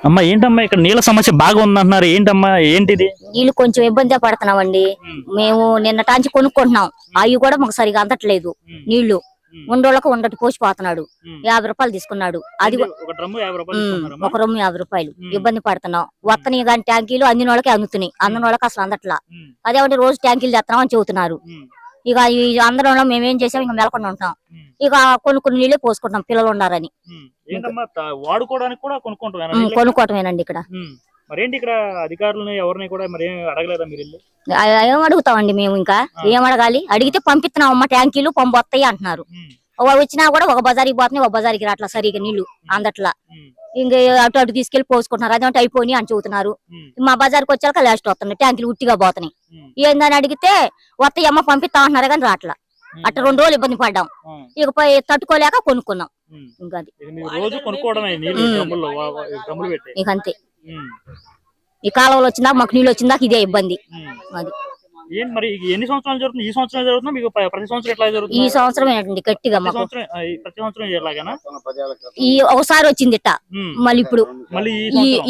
అమ్మా ఏంటమ్మా ఇక్కడ నీళ్ళ సమస్య బాగా ఉందంటున్నారు. ఏంటమ్మా ఏంటిది? నీళ్లు కొంచెం ఇబ్బంది పడుతున్నామండి. మేము నిన్నటాంచి కొనుక్కుంటున్నాం. అవి కూడా మాకు సరిగా అందట్లేదు. నీళ్లు ఉండోళ్ళకు ఉండటి పోసిపోతున్నాడు. 50 రూపాయలు తీసుకున్నాడు. అది ఒక డ్రమ్ము 50 రూపాయలు తీసుకుంటున్నారమ్మా? ఒక రొమ్ము 50 రూపాయలు. ఇబ్బంది పడుతున్నాం. వత్తని గాని ట్యాంకీలు అందిన వాళ్ళకి అందుతున్నాయి. అందిన వాళ్ళకి అసలు అందట్లా. అదేమంటే రోజు ట్యాంకీలు తెస్తున్నాం అని చెబుతున్నారు. ఇక ఈ అందరంలో మేమేం చేసాం, ఇంకా మెలకుండా ఉంటాం. ఇక కొన్ని నీళ్ళే పోసుకుంటాం పిల్లలు ఉండారని. వాడుకోవడానికి కూడా కొనుక్కోవటమేనండి ఇక్కడ. మరేంటి ఇక్కడ అధికారులను ఎవరిని కూడా మరి అడగలేదా మీరు? ఏం అడుగుతామండి మేము? ఇంకా ఏం అడగాలి? అడిగితే పంపిస్తున్నాం అమ్మ, ట్యాంకీలు పంపు వస్తాయి అంటున్నారు. వచ్చినా కూడా ఒక బజారికి పోతున్నాయి, ఒక బజారికి రాట్లా సరిగా నీళ్లు అందట్లా. ఇంకా అటు అటు తీసుకెళ్లి పోసుకుంటున్నారు. అదేంటే అయిపోయి అని చెబుతున్నారు. మా బజార్కి వచ్చాక లాస్ట్ వస్తున్నాయి, ట్యాంకీలు ఉట్టిగా పోతున్నాయి. ఏందని అడిగితే వస్తాయి అమ్మ పంపిస్తా అంటున్నారు కానీ రాట్లా. అట్లా 2 రోజులు ఇబ్బంది పడ్డాం. ఇకపై తట్టుకోలేక కొనుక్కున్నాం. ఇంకా ఇక అంతే. ఈ కాలంలో వచ్చిందా మాకు నీళ్ళు వచ్చిందాక ఇదే ఇబ్బంది. అది ఎన్ని సంవత్సరాలు జరుగుతుంది? ఈ సంవత్సరం జరుగుతుంది మీకు? ప్రతి సంవత్సరం ఎట్లా జరుగుతుంది? ఈ సంవత్సరం ఏంటండి గట్టిగా మాకు ప్రతి సంవత్సరం ఎలాగనా? ఈ ఒకసారి వచ్చింది ఇట్ట, మళ్ళీ ఇప్పుడు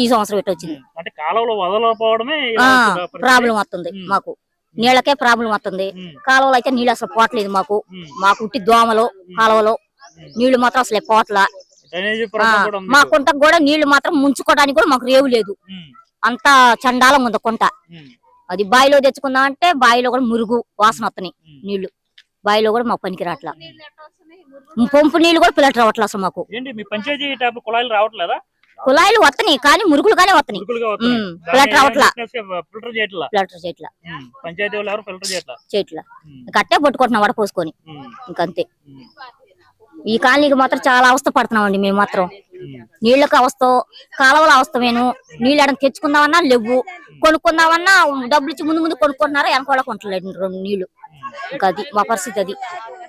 ఈ సంవత్సరం ఇట్ట వచ్చింది. అంటే కాలంలో వదలకపోవడమే ప్రాబ్లం వస్తుంది మాకు. నీళ్ళకే ప్రాబ్లం వస్తుంది. కాలువలో అయితే నీళ్ళు అసలు పోవట్లేదు మాకు. మాకు ఉట్టి దోమలు కాలువలో నీళ్లు మాత్రం అసలు పోవట్లా. మా కుంటకు కూడా నీళ్లు మాత్రం ముంచుకోవడానికి కూడా మాకు రేవు లేదు. అంతా చండాలం ఉంది కుంట. అది బావిలో తెచ్చుకుందాం అంటే బావిలో కూడా మురుగు వాసన వస్తున్నాయి నీళ్లు. బావిలో కూడా మాకు పనికి రావట్లా. పంపు నీళ్లు కూడా ఫిల్టర్ అవ్వట్లా అసలు మాకు. కుళాయిలు రావట్లేదా? కుళాయిలు వస్తున్నాయి కానీ మురుగులుగానే వస్తున్నాయి. ఫిల్టర్ అవ్వట్లా. ఫిల్టర్ చేయట్లా. చేయట్లా. కట్టే పట్టుకుంటున్నాం వడ పోసుకొని. ఇంకంతే. ఈ కాలనీకి మాత్రం చాలా అవస్థ పడుతున్నామండి మేము మాత్రం. నీళ్ళకి అవస్థ, కాలువల అవస్థమేను. నీళ్ళు ఎక్కడ తెచ్చుకుందామన్నా లేవు, కొనుక్కుందామన్నా డబ్బులు ఇచ్చి ముందు కొనుక్కుంటున్నారు. వెనకాల కొంటలేదు నీళ్లు. ఇంకా అది మా పరిస్థితి. అది